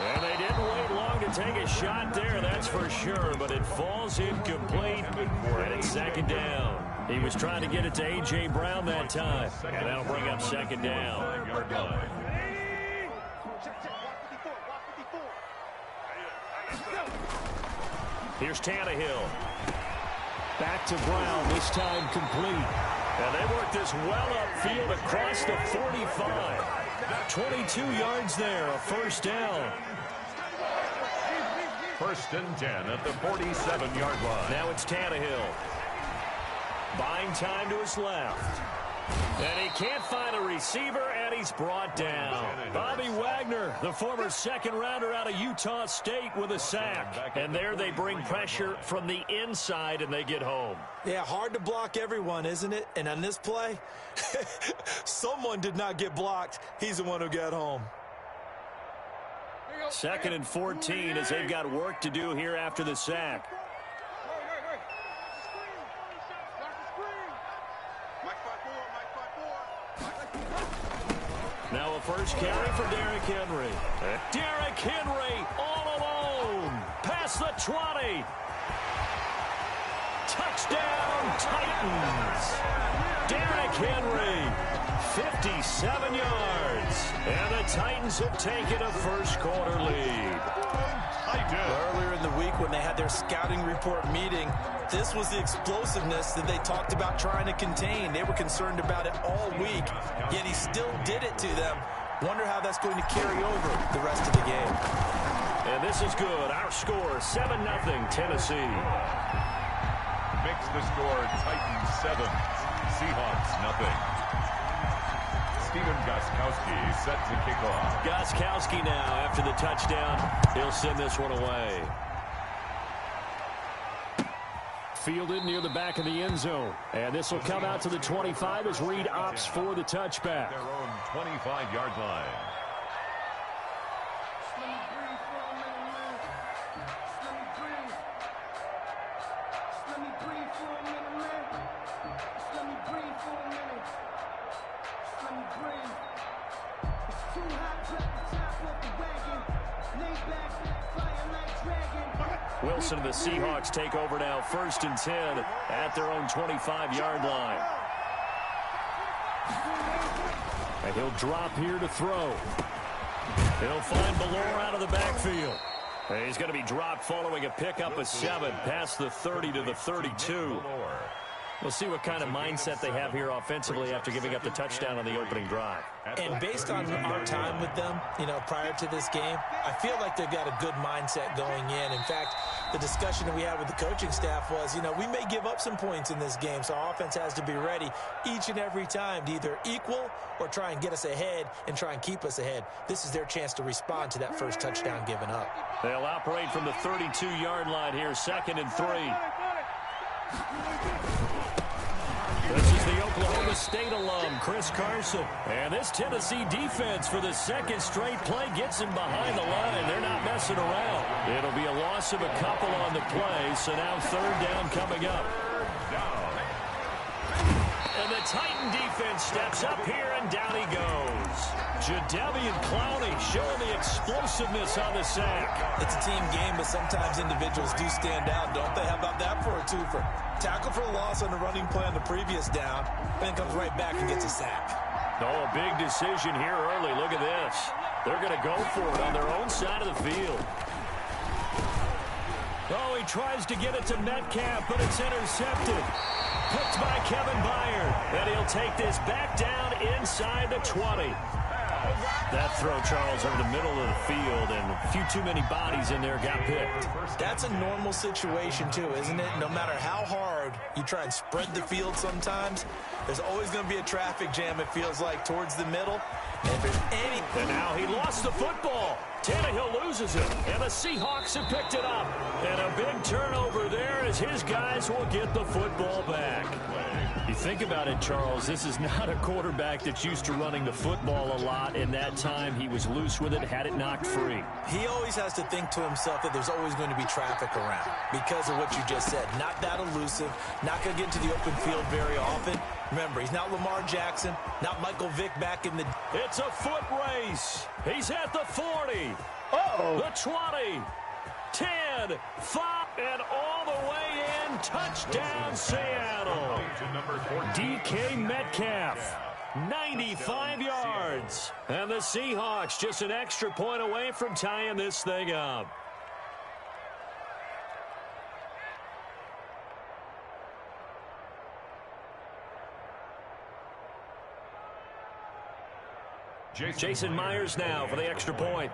And they didn't wait long to take a shot there, that's for sure, but it falls incomplete, and it's second down. He was trying to get it to A.J. Brown that time, and that'll bring up second down. Here's Tannehill. Back to Brown, this time complete. And they work this well upfield across the 45. 22 yards there, a first down. First and 10 at the 47-yard line. Now it's Tannehill. Buying time to his left. And he can't find a receiver, and he's brought down. Bobby Wagner, the former second-rounder out of Utah State, with a sack. And there they bring pressure from the inside, and they get home. Yeah, hard to block everyone, isn't it? And on this play, someone did not get blocked. He's the one who got home. Second and 14 as they've got work to do here after the sack. Now a first carry for Derrick Henry. Derrick Henry all alone. Past the 20. Touchdown, Titans. Derrick Henry, 57 yards. And the Titans have taken a first-quarter lead. Earlier in the week when they had their scouting report meeting, this was the explosiveness that they talked about trying to contain. They were concerned about it all week, yet he still did it to them. Wonder how that's going to carry over the rest of the game. And this is good. Our score, 7-0 Tennessee. Makes the score Titans 7, Seahawks 0. Stephen Gostkowski set to kick off. Gostkowski now after the touchdown. He'll send this one away. Fielded near the back of the end zone. And this will come out to the 25 as Reed opts for the touchback. Their own 25-yard line. Wilson and the Seahawks take over now, first and 10 at their own 25-yard line. And he'll drop here to throw. He'll find Ballore out of the backfield. And he's going to be dropped following a pickup of 7 past the 30 to the 32. We'll see what kind of mindset they have here offensively after giving up the touchdown on the opening drive. And based on our time with them, prior to this game, I feel like they've got a good mindset going in. In fact, the discussion that we had with the coaching staff was, we may give up some points in this game, so our offense has to be ready each and every time to either equal or try and get us ahead and try and keep us ahead. This is their chance to respond to that first touchdown given up. They'll operate from the 32-yard line here, 2nd and 3. This is the Oklahoma State alum, Chris Carson. And this Tennessee defense for the second straight play gets him behind the line. They're not messing around. It'll be a loss of a couple on the play, so now third down coming up. And the Titan defense steps up here, and down he goes. Jadeveon Clowney showing the explosiveness on the sack. It's a team game, but sometimes individuals do stand out, don't they? How about that for a twofer? Tackle for a loss on the running play on the previous down, then comes right back and gets a sack. Oh, a big decision here early. Look at this. They're going to go for it on their own side of the field. Oh, he tries to get it to Metcalf, but it's intercepted. Picked by Kevin Byard. And he'll take this back down inside the 20. That throw, Charles, over the middle of the field, and a few too many bodies in there got picked. That's a normal situation, too, isn't it? No matter how hard you try and spread the field sometimes, there's always going to be a traffic jam, it feels like, towards the middle. And if there's any... And now he lost the football. Tannehill loses it, and the Seahawks have picked it up. And a big turnover there as his guys will get the football back. You think about it, Charles, this is not a quarterback that's used to running the football a lot. In that time, he was loose with it, had it knocked free. He always has to think to himself that there's always going to be traffic around because of what you just said. Not that elusive, not going to get into the open field very often. Remember, he's not Lamar Jackson, not Michael Vick back in the... It's a foot race. He's at the 40. The 20. 10, 5, and all the way in. Touchdown, Seattle. DK Metcalf, 95 yards. And the Seahawks just an extra point away from tying this thing up. Jason Myers now for the extra point.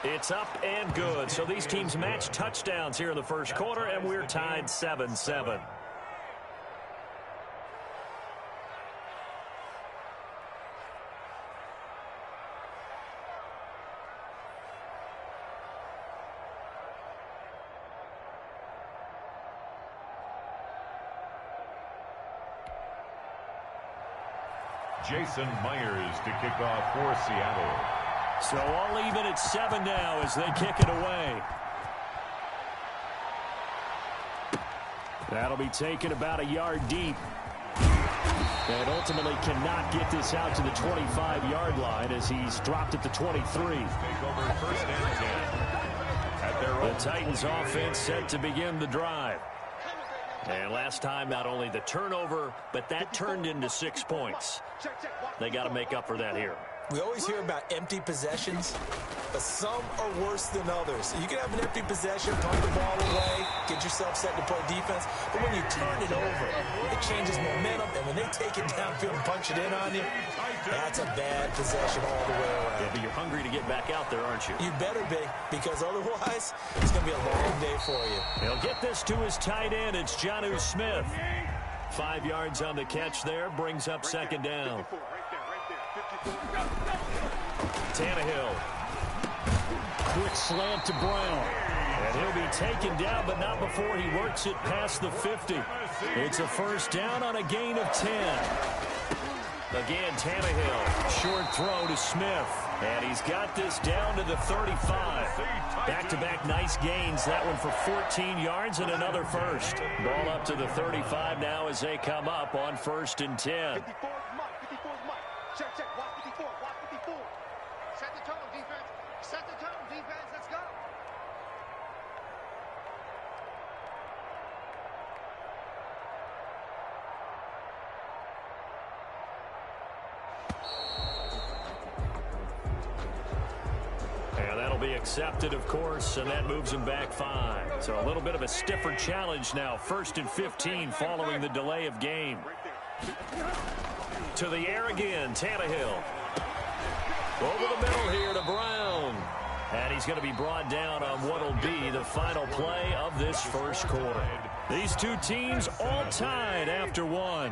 It's up and good. So these teams match touchdowns here in the first quarter, and we're tied 7-7. Jason Myers to kick off for Seattle. So all even at 7 now as they kick it away. That'll be taken about a yard deep. And ultimately cannot get this out to the 25-yard line as he's dropped at the 23. Take over first and 10. At their own. The Titans offense set to begin the drive. And last time, not only the turnover, but that turned into 6 points. They got to make up for that here. We always hear about empty possessions, but some are worse than others. You can have an empty possession, pump the ball away, get yourself set to play defense, but when you turn it over, it changes momentum, and when they take it downfield and punch it in on you, that's a bad possession all the way around. Yeah, but you're hungry to get back out there, aren't you? You better be, because otherwise, it's going to be a long day for you. He'll get this to his tight end. It's Jonnu Smith. 5 yards on the catch there, brings up second down. Tannehill. Quick slant to Brown. And he'll be taken down, but not before he works it past the 50. It's a first down on a gain of 10. Again, Tannehill. Short throw to Smith. And he's got this down to the 35. Back-to-back nice gains. That one for 14 yards and another first. Ball up to the 35 now as they come up on 1st and 10. Check, check, watch 54, watch 54. Set the tone, defense. Set the tone, defense. Let's go. And that'll be accepted, of course, and that moves him back 5. So a little bit of a stiffer challenge now. 1st and 15 following the delay of game. To the air again, Tannehill. Over the middle here to Brown. And he's going to be brought down on what will be the final play of this first quarter. These two teams all tied after 1.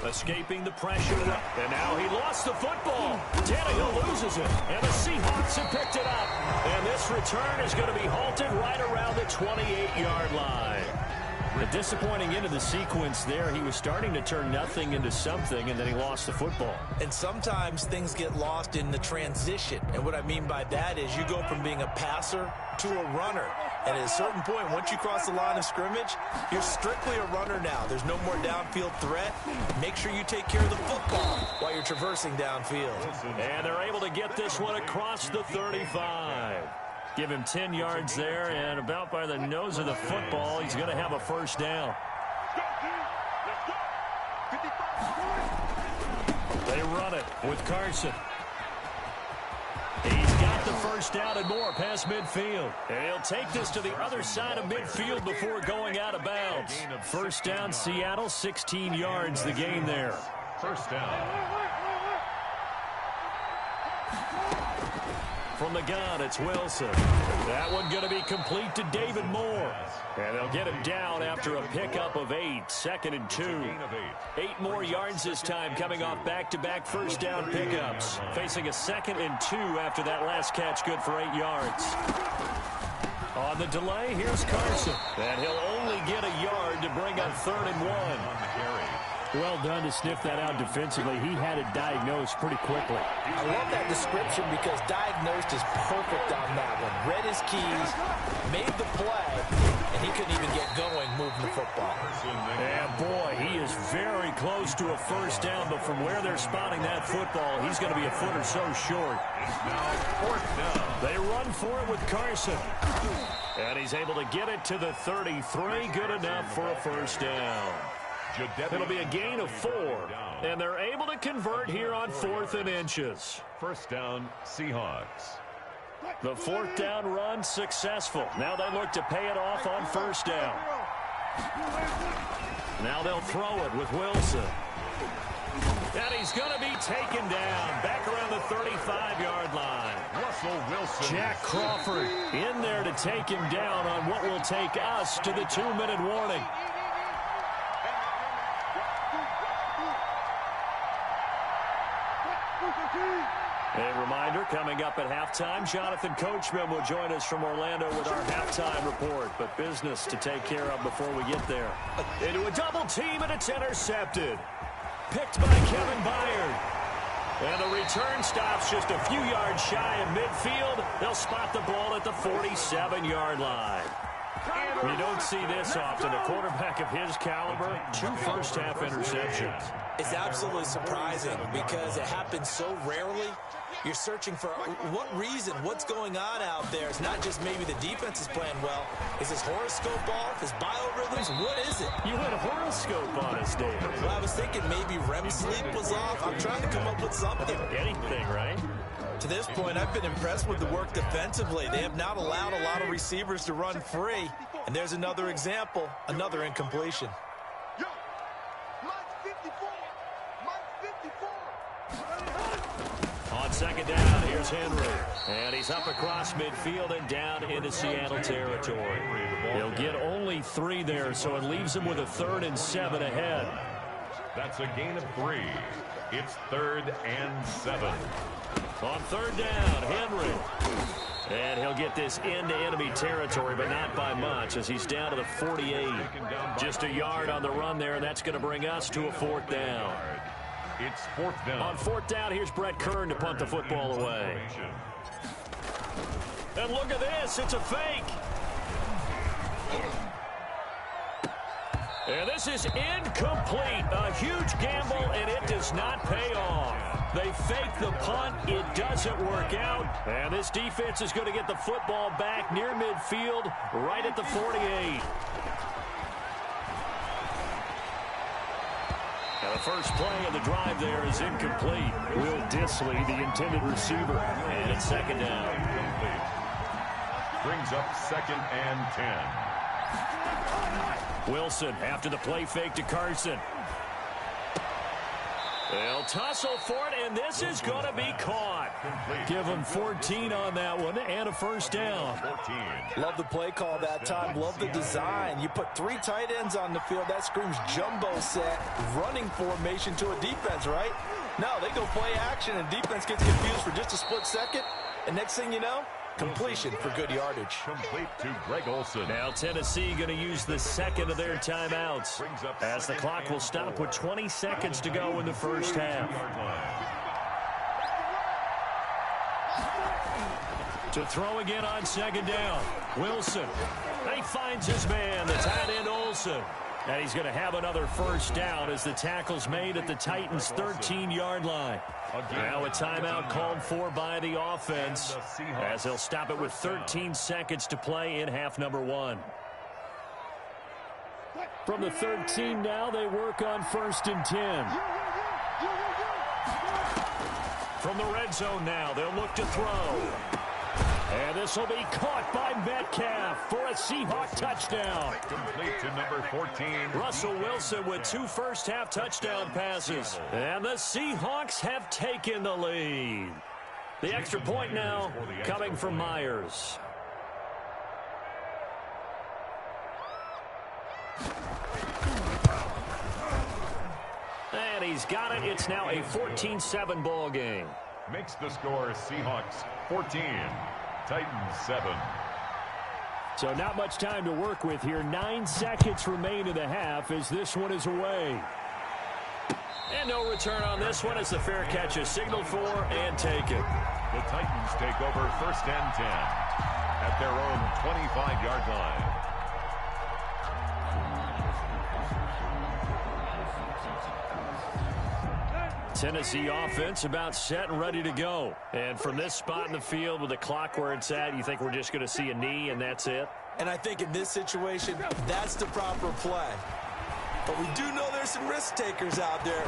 Escaping the pressure. And now he lost the football. Tannehill loses it. And the Seahawks have picked it up. And this return is going to be halted right around the 28-yard line. A disappointing end of the sequence there. He was starting to turn nothing into something, and then he lost the football. And sometimes things get lost in the transition. And what I mean by that is you go from being a passer to a runner. And at a certain point, once you cross the line of scrimmage, you're strictly a runner now. There's no more downfield threat. Make sure you take care of the football while you're traversing downfield. And they're able to get this one across the 35. Give him 10 yards there, and about by the nose of the football, he's going to have a first down. They run it with Carson. He's got the first down and more past midfield. And he'll take this to the other side of midfield before going out of bounds. First down, Seattle, 16 yards the gain there. First down. From the gun, it's Wilson. That one going to be complete to David Moore. And they'll get him down after a pickup of 8. 2nd and 2. 8 more yards this time coming off back-to-back first down pickups. Facing a 2nd and 2 after that last catch, good for 8 yards. On the delay, here's Carson. And he'll only get a yard to bring up 3rd and 1. Well done to sniff that out defensively. He had it diagnosed pretty quickly. I love that description because diagnosed is perfect on that one. Read his keys, made the play, and he couldn't even get going moving the football. And boy, he is very close to a first down, but from where they're spotting that football, he's going to be a foot or so short. Now fourth down. They run for it with Carson. And he's able to get it to the 33. Good enough for a first down. It'll be a gain of 4. And they're able to convert here on 4th and inches. First down, Seahawks. The 4th down run successful. Now they look to pay it off on first down. Now they'll throw it with Wilson. And he's going to be taken down back around the 35-yard line. Russell Wilson. Jack Crawford in there to take him down on what will take us to the 2-minute warning. A reminder, coming up at halftime, Jonathan Coachman will join us from Orlando with our halftime report. But business to take care of before we get there. Into a double team, and it's intercepted. Picked by Kevin Byard. And the return stops just a few yards shy of midfield. They'll spot the ball at the 47-yard line. You don't see this often. A quarterback of his caliber, 2 first-half interceptions. It's absolutely surprising because it happens so rarely. You're searching for what reason, what's going on out there. It's not just maybe the defense is playing well. Is his horoscope off? His biorhythms? What is it? You had a horoscope on us, David. Well, I was thinking maybe REM sleep was off. I'm trying to come up with something. Anything, right? To this point, I've been impressed with the work defensively. They have not allowed a lot of receivers to run free. And there's another example, another incompletion. Yo, Mike 54. Mike 54. On second down, here's Henry. And he's up across midfield and down into Seattle territory. He'll get only 3 there, so it leaves him with a 3rd and 7 ahead. That's a gain of 3. It's 3rd and 7. On 3rd down, Henry. And he'll get this into enemy territory, but not by much as he's down to the 48. Just a yard on the run there, and that's going to bring us to a 4th down. It's 4th down. On 4th down, here's Brett Kern to punt the football away. And look at this. It's a fake. And this is incomplete. A huge gamble, and it does not pay off. They fake the punt. It doesn't work out. And this defense is going to get the football back near midfield, right at the 48. Now the first play of the drive there is incomplete. Will Disley, the intended receiver. And it's 2nd down. Complete. Brings up 2nd and 10. Wilson after the play fake to Carson. They'll tussle for it, and this is going to be caught. Give them 14 on that one and a first down. 14. Love the play call that time. Love the design. You put 3 tight ends on the field. That screams jumbo set, running formation to a defense, right? No, they go play action, and defense gets confused for just a split second. And next thing you know, completion for good yardage. Complete to Greg Olsen. Now Tennessee going to use the 2nd of their timeouts as the clock will stop with 20 seconds to go in the first half. To throw again on 2nd down. Wilson. And he finds his man, the tight end Olsen. And he's going to have another first down as the tackle's made at the Titans' 13-yard line. Now a timeout called for by the offense as they'll stop it with 13 seconds to play in half number 1. From the 13 now, they work on 1st and 10. From the red zone now, they'll look to throw. And this will be caught by Metcalf for a Seahawk touchdown. Complete to number 14. Russell Wilson with 2 first-half touchdown passes. And the Seahawks have taken the lead. The extra point now coming from Myers. And he's got it. It's now a 14-7 ball game. Makes the score Seahawks 14. Titans 7. So not much time to work with here. 9 seconds remain in the half as this one is away. And no return on this one as the fair catch is signaled for and taken. The Titans take over 1st and 10 at their own 25-yard line. Tennessee offense about set and ready to go. And from this spot in the field with the clock where it's at, you think we're just going to see a knee and that's it? And I think in this situation, that's the proper play. But we do know there's some risk takers out there.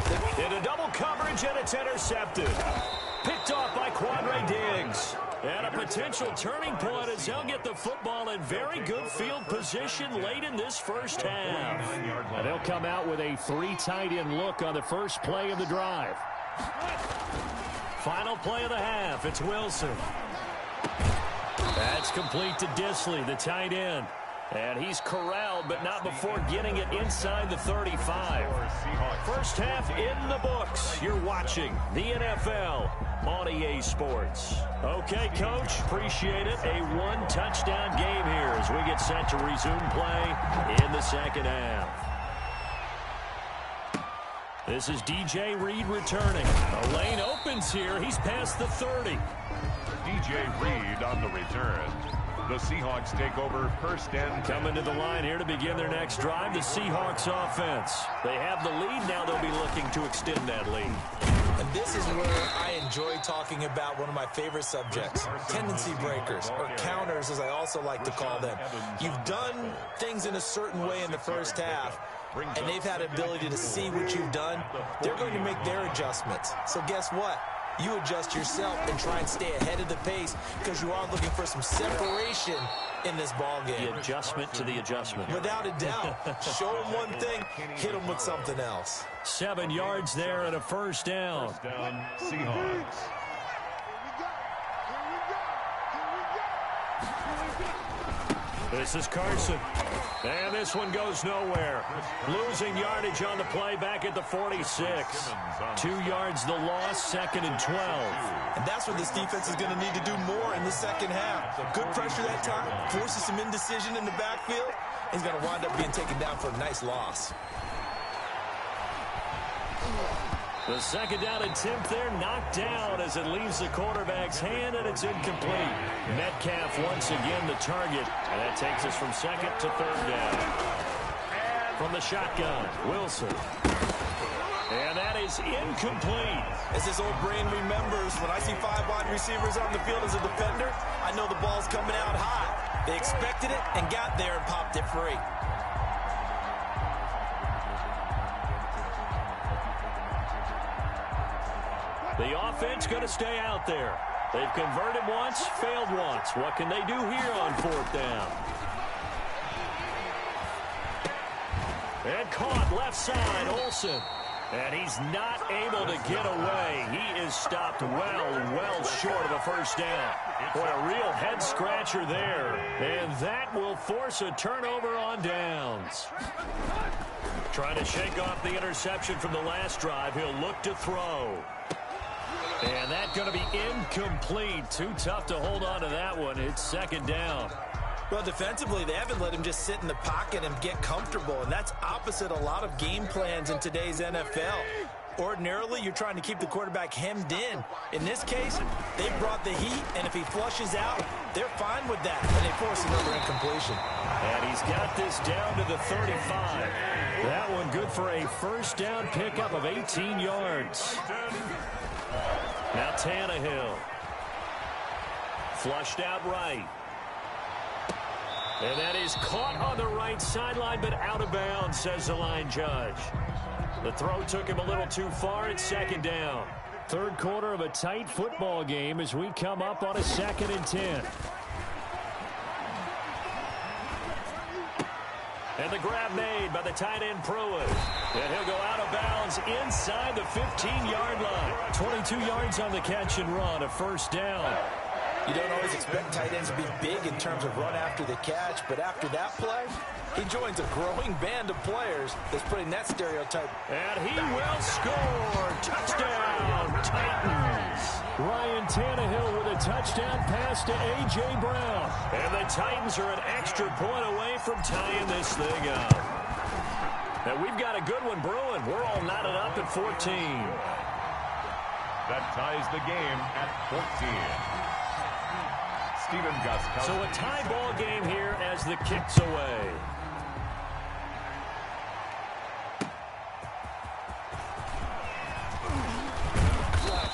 Into double coverage, and it's intercepted. Picked off by Quandre Diggs. And a potential turning point as they'll get the football in very good field position late in this first half. And they'll come out with a 3 tight end look on the first play of the drive. Final play of the half. It's Wilson. That's complete to Disley, the tight end. And he's corralled, but not before getting it inside the 35. First half in the books. You're watching the NFL on EA Sports. Okay, Coach, appreciate it. A 1-touchdown game here as we get set to resume play in the second half. This is DJ Reed returning. A lane opens here. He's past the 30. DJ Reed on the return. The Seahawks take over 1st and 10. Coming to the line here to begin their next drive, the Seahawks offense. They have the lead. Now they'll be looking to extend that lead. And this is where I enjoy talking about one of my favorite subjects, tendency breakers, or counters as I also like to call them. You've done things in a certain way in the first half, and they've had the ability to see what you've done. They're going to make their adjustments. So guess what? You adjust yourself and try and stay ahead of the pace because you are looking for some separation in this ball game. The adjustment to the adjustment. Without a doubt. Show them one thing, hit them with something else. 7 yards there and a first down. First down, Seahawks. This is Carson. And this one goes nowhere. Losing yardage on the play back at the 46. 2 yards the loss, 2nd and 12. And that's what this defense is going to need to do more in the second half. Good pressure that time, forces some indecision in the backfield. He's going to wind up being taken down for a nice loss. The second down attempt there knocked down as it leaves the quarterback's hand, and it's incomplete. Metcalf once again the target, and that takes us from 2nd to 3rd down. From the shotgun, Wilson. And that is incomplete. As this old brain remembers, when I see 5 wide receivers on the field as a defender, I know the ball's coming out hot. They expected it and got there and popped it free. The offense going to stay out there. They've converted once, failed once. What can they do here on 4th down? And caught left side, Olsen. And he's not able to get away. He is stopped well short of a first down. Boy, a real head scratcher there. And that will force a turnover on downs. Trying to shake off the interception from the last drive. He'll look to throw. And that's going to be incomplete. Too tough to hold on to that one. It's 2nd down. Well, defensively, they haven't let him just sit in the pocket and get comfortable, and that's opposite a lot of game plans in today's NFL. Ordinarily, you're trying to keep the quarterback hemmed in. In this case, they brought the heat, and if he flushes out, they're fine with that, and they force another incompletion. And he's got this down to the 35. That one good for a first down pickup of 18 yards. Now Tannehill. Flushed out right. And that is caught on the right sideline, but out of bounds, says the line judge. The throw took him a little too far. It's 2nd down. 3rd quarter of a tight football game as we come up on a 2nd and 10. And the grab made by the tight end Pruitt. And he'll go out of bounds inside the 15-yard line. 22 yards on the catch and run, a first down. You don't always expect tight ends to be big in terms of run after the catch, but after that play, he joins a growing band of players that's putting that stereotype. And he will score. Touchdown, Titans. Ryan Tannehill with a touchdown pass to A.J. Brown. And the Titans are an extra point away from tying this thing up. And we've got a good one brewing. We're all knotted up at 14. That ties the game at 14. Steven Gostkowski. So a tie ball game here as the kick's away.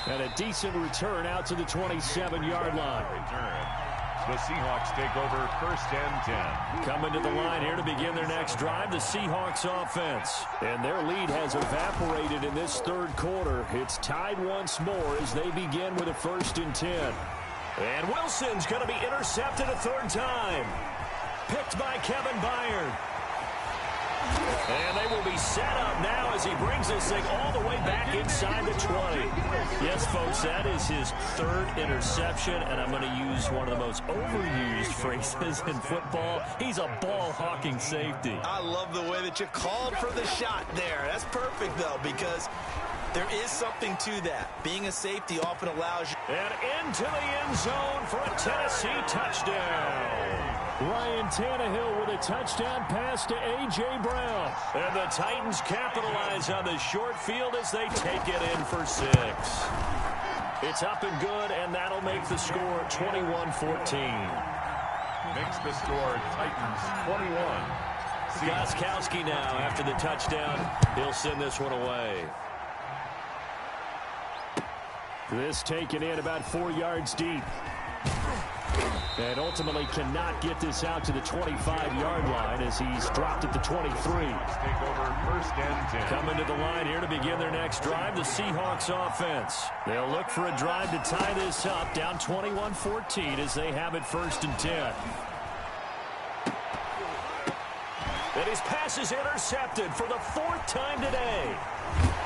And a decent return out to the 27-yard line. The Seahawks take over first and 10. Coming to the line here to begin their next drive, the Seahawks offense. And their lead has evaporated in this third quarter. It's tied once more as they begin with a first and 10. And Wilson's going to be intercepted a third time. Picked by Kevin Byard. And they will be set up now as he brings this thing all the way back inside the 20. Yes, folks, that is his third interception, and I'm going to use one of the most overused phrases in football. He's a ball-hawking safety. I love the way that you called for the shot there. That's perfect, though, because there is something to that. Being a safety often allows you. And into the end zone for a Tennessee touchdown. Ryan Tannehill with a touchdown pass to A.J. Brown. And the Titans capitalize on the short field as they take it in for 6. It's up and good, and that'll make the score 21-14. Makes the score Titans 21. Gostkowski now after the touchdown. He'll send this one away. This taken in about 4 yards deep. And ultimately cannot get this out to the 25-yard line as he's dropped at the 23. Take over first and 10. Coming to the line here to begin their next drive, the Seahawks offense. They'll look for a drive to tie this up, down 21-14 as they have it first and 10. And his pass is intercepted for the 4th time today.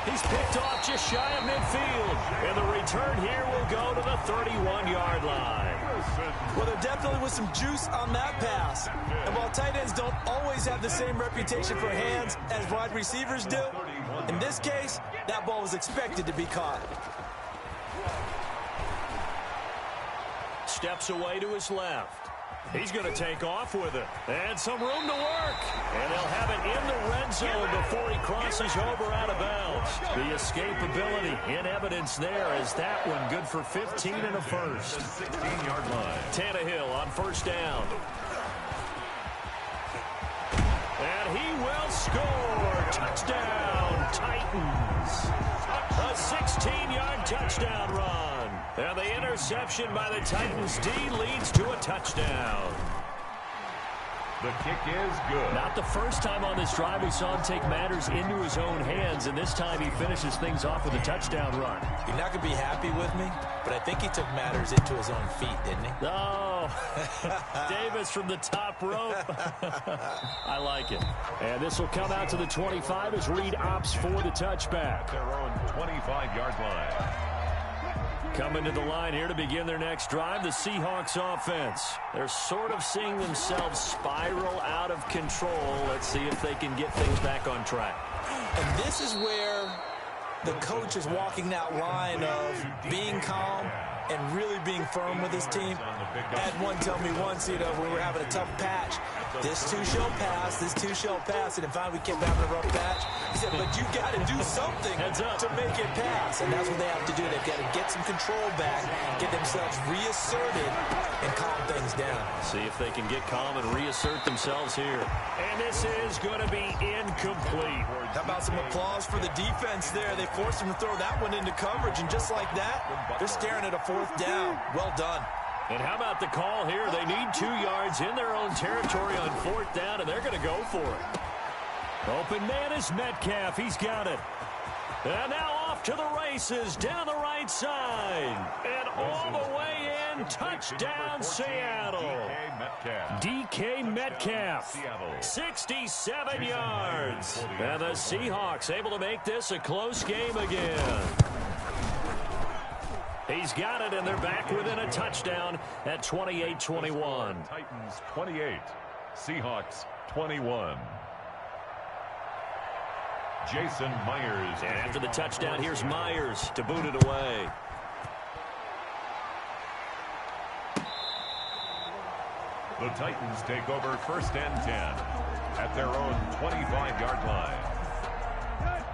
He's picked off just shy of midfield. And the return here will go to the 31-yard line. Well, there definitely was some juice on that pass. And while tight ends don't always have the same reputation for hands as wide receivers do, in this case, that ball was expected to be caught. Steps away to his left. He's going to take off with it. And some room to work. And they'll have it in the red zone before he crosses over out of bounds. The escapability in evidence there as that one good for 15 and a first. 16-yard line. Tannehill on first down. And he will score. Touchdown, Titans. A 16-yard touchdown run. And the interception by the Titans D leads to a touchdown. The kick is good. Not the first time on this drive we saw him take matters into his own hands, and this time he finishes things off with a touchdown run. You're not going to be happy with me, but I think he took matters into his own feet, didn't he? Oh, Davis from the top rope. I like it. And this will come out to the 25 as Reed opts for the touchback. Their own 25-yard line. Coming to the line here to begin their next drive, the Seahawks offense. They're sort of seeing themselves spiral out of control. Let's see if they can get things back on track. And this is where the coach is walking that line of being calm and really being firm with his team. I had one tell me once, we were having a tough patch. This too shall pass, this too shall pass. And in fact, we kept having a rough patch. He said, but you got to do something to make it pass. And that's what they have to do. They've got to get some control back, get themselves reasserted, and calm things down. See if they can get calm and reassert themselves here. And this is going to be incomplete. How about some applause for the defense there? They forced him to throw that one into coverage, and just like that, they're staring at a 4th down. Well done. And how about the call here? They need 2 yards in their own territory on 4th down, and they're going to go for it. Open man is Metcalf. He's got it. And now off to the races down the right side. And all the way in. Touchdown, Seattle. DK Metcalf. 67 yards. And the Seahawks able to make this a close game again. He's got it, and they're back within a touchdown at 28-21. Titans 28, Seahawks 21. Jason Myers. And after the touchdown, here's Myers to boot it away. The Titans take over first and 10 at their own 25-yard line.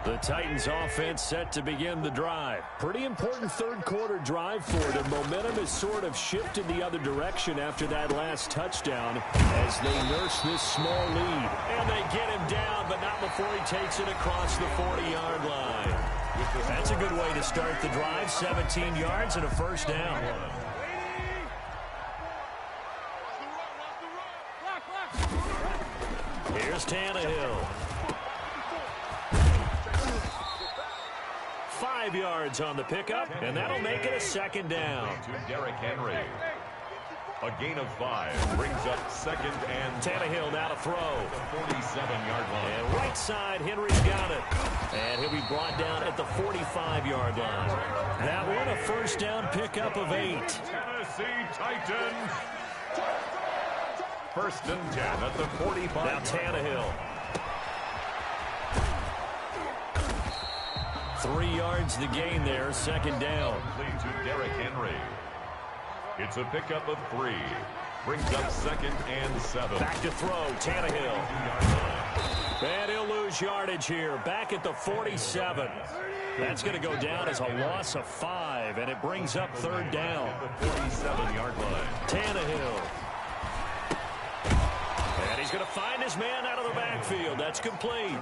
The Titans offense set to begin the drive. Pretty important third quarter drive for them. Momentum has sort of shifted the other direction after that last touchdown as they nurse this small lead. And they get him down, but not before he takes it across the 40-yard line. That's a good way to start the drive. 17 yards and a first down. Here's Tannehill. 5 yards on the pickup, and that'll make it a second down. To Derrick Henry. A gain of 5 brings up second and Tannehill now to throw. 47-yard line. And right side, Henry's got it. And he'll be brought down at the 45-yard line. That one a first down pickup of 8. Tennessee Titans. First and 10 at the 45. Now Tannehill. 3 yards the gain there, second down. Complete to Derrick Henry. It's a pickup of 3. Brings up second and 7. Back to throw, Tannehill. And he'll lose yardage here, back at the 47. That's going to go down as a loss of 5, and it brings up third down. The 47-yard line. Tannehill. And he's going to find his man out of the backfield. That's complete.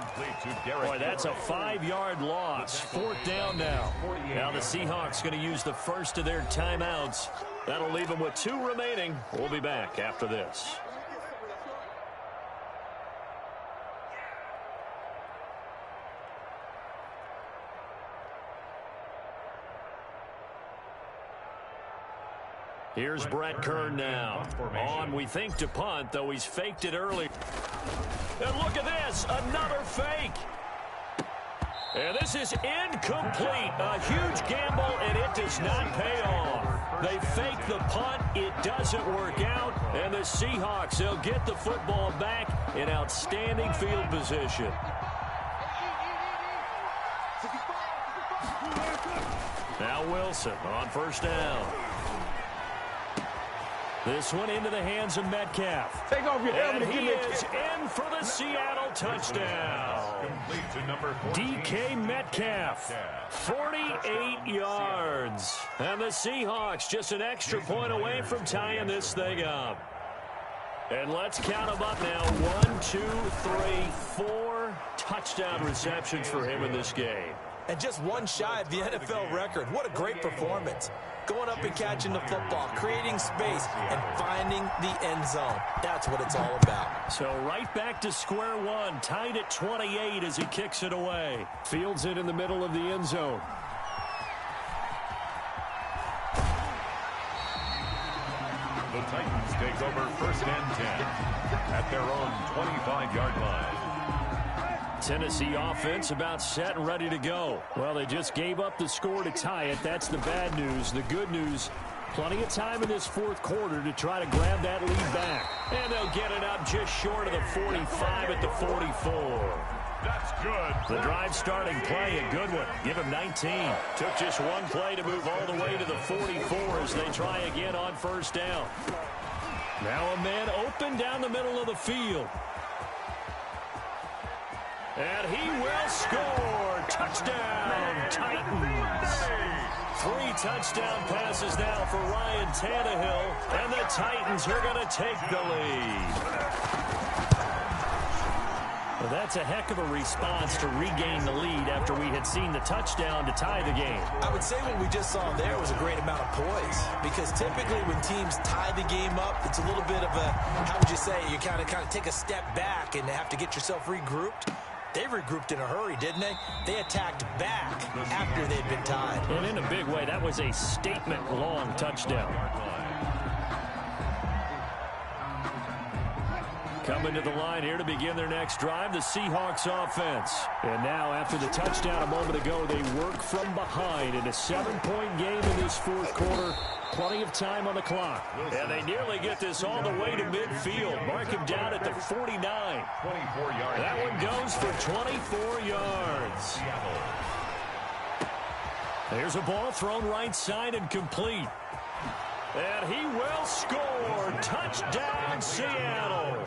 Boy, that's a 5-yard loss. Fourth down now. Now the Seahawks going to use the first of their timeouts. That'll leave them with 2 remaining. We'll be back after this. Here's Brett Kern now. On, we think, to punt, though he's faked it early. And look at this, another fake. And this is incomplete. A huge gamble, and it does not pay off. They fake the punt. It doesn't work out. And the Seahawks, they'll get the football back in outstanding field position. Now Wilson on first down. This one into the hands of Metcalf. Take off your helmet and he is in for the Seattle touchdown. Complete to number 14. DK Metcalf, 48 yards. And the Seahawks just an extra point away from tying this thing up. And let's count them up now. 1, 2, 3, 4 touchdown receptions for him in this game. And just one shy of the NFL record. What a great performance. Going up and catching the football, creating space, and finding the end zone. That's what it's all about. So right back to square one, tied at 28 as he kicks it away. Fields it in the middle of the end zone. The Titans take over first and 10 at their own 25-yard line. Tennessee offense about set and ready to go. Well, they just gave up the score to tie it. That's the bad news. The good news, plenty of time in this fourth quarter to try to grab that lead back. And they'll get it up just short of the 45 at the 44. That's good. The drive starting play, a good one. Give him 19. Took just one play to move all the way to the 44 as they try again on first down. Now a man open down the middle of the field. And he will score. Touchdown, Titans. 3 touchdown passes now for Ryan Tannehill. And the Titans are going to take the lead. Well, that's a heck of a response to regain the lead after we had seen the touchdown to tie the game. I would say what we just saw there was a great amount of poise. Because typically when teams tie the game up, it's a little bit of a, how would you say, you kind of take a step back and have to get yourself regrouped. They regrouped in a hurry, didn't they? They attacked back after they'd been tied. And in a big way, that was a statement-long touchdown. Coming to the line here to begin their next drive, the Seahawks offense. And now, after the touchdown a moment ago, they work from behind in a 7-point game in this fourth quarter. Plenty of time on the clock. And they nearly get this all the way to midfield. Mark him down at the 49. 24 yards. That one goes for 24 yards. There's a ball thrown right side and complete. And he will score. Touchdown, Seattle.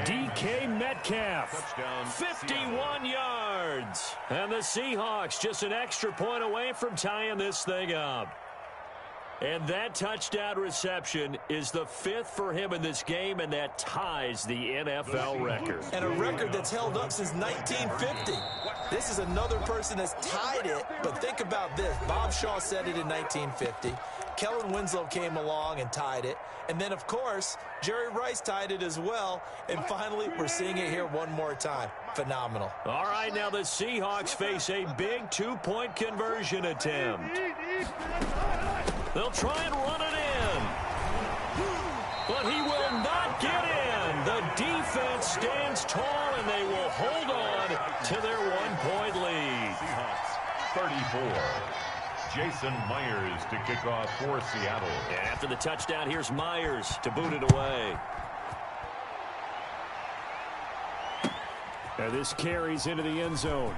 DK Metcalf, 51 yards. And the Seahawks just an extra point away from tying this thing up. And that touchdown reception is the 5th for him in this game, and that ties the NFL record. And a record that's held up since 1950. This is another person that's tied it, but think about this. Bob Shaw said it in 1950. Kellen Winslow came along and tied it. And then, of course, Jerry Rice tied it as well. And finally, we're seeing it here one more time. Phenomenal. All right, now the Seahawks face a big 2-point conversion attempt. They'll try and run it in. But he will not get in. The defense stands tall, and they will hold on to their 1-point lead. Seahawks 34. Jason Myers to kick off for Seattle. And after the touchdown, here's Myers to boot it away. And this carries into the end zone.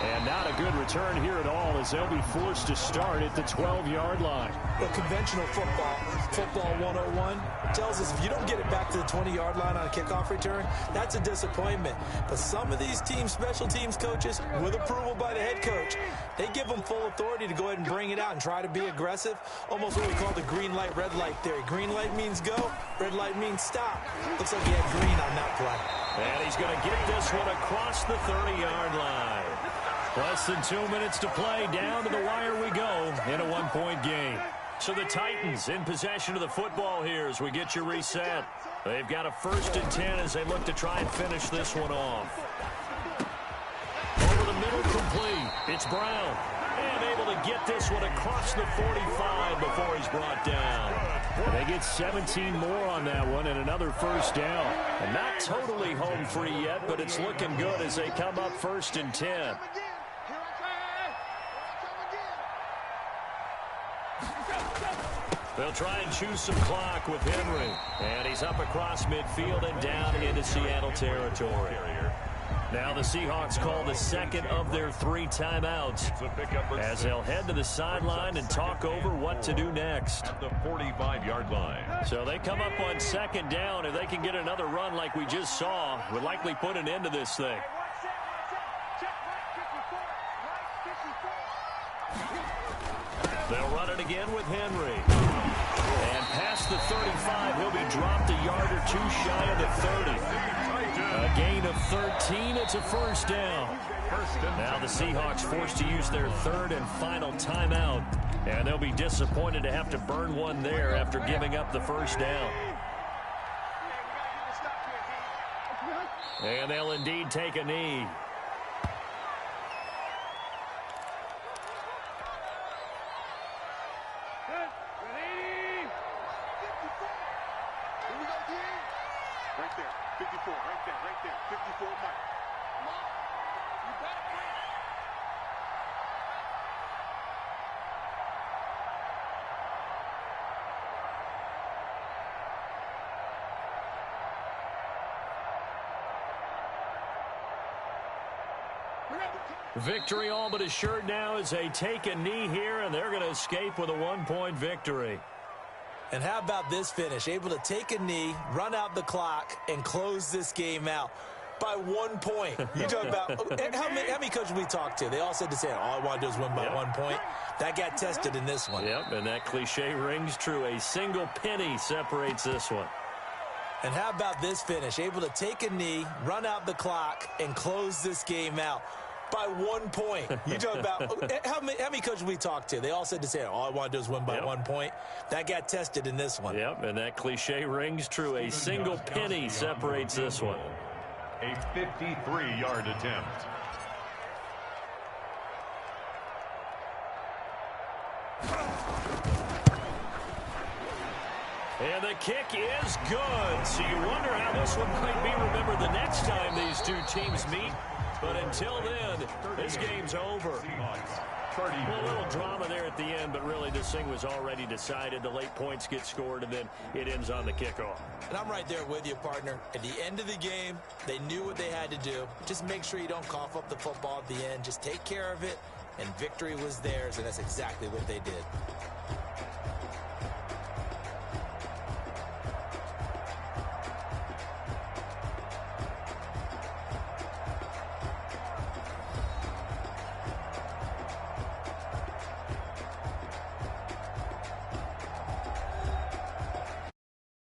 And not a good return here at all, as they'll be forced to start at the 12-yard line. Well, conventional football 101, tells us if you don't get it back to the 20-yard line on a kickoff return, that's a disappointment. But some of these special teams coaches, with approval by the head coach, they give them full authority to go ahead and bring it out and try to be aggressive. Almost what we call the green light, red light theory. Green light means go, red light means stop. Looks like he had green on that play. And he's going to get this one across the 30-yard line. Less than 2 minutes to play. Down to the wire we go in a 1-point game. So the Titans in possession of the football here as we get you reset. They've got a 1st and 10 as they look to try and finish this one off. Over the middle, complete. It's Brown. And able to get this one across the 45 before he's brought down. They get 17 more on that one and another 1st down. And not totally home free yet, but it's looking good as they come up 1st and 10. They'll try and choose some clock with Henry. And he's up across midfield and down into Seattle territory. Now the Seahawks call the 2nd of their 3 timeouts as they'll head to the sideline and talk over what to do next. At the 45-yard line. So they come up on 2nd down. If they can get another run like we just saw, would likely put an end to this thing. They'll run it again with Henry. And past the 35, he'll be dropped a yard or 2 shy of the 30. A gain of 13. It's a 1st down. Now the Seahawks forced to use their 3rd and final timeout. And they'll be disappointed to have to burn one there after giving up the 1st down. And they'll indeed take a knee. Right there, 54, right there, 54, Mike. Come on, you got it, Mike. Victory all but assured now as they take a knee here, and they're going to escape with a 1-point victory. And how about this finish? Able to take a knee, run out the clock, and close this game out by 1 point. You talk about how many coaches we talked to? They all said the same. All I want to do is win by 1 point. That got tested in this one. Yep, and that cliche rings true. A single penny separates this one. And how about this finish? Able to take a knee, run out the clock, and close this game out by 1 point. You talk about how many coaches we talked to? They all said the same. All I want to do is win by 1 point. That got tested in this one. Yep, and that cliche rings true. A single penny separates this one. A 53-yard attempt. And the kick is good. So you wonder how this one might be remembered the next time these two teams meet. But until then, this game's over. A little drama there at the end, but really this thing was already decided. The late points get scored, and then it ends on the kickoff. And I'm right there with you, partner. At the end of the game, they knew what they had to do. Just make sure you don't cough up the football at the end. Just take care of it, and victory was theirs, and that's exactly what they did.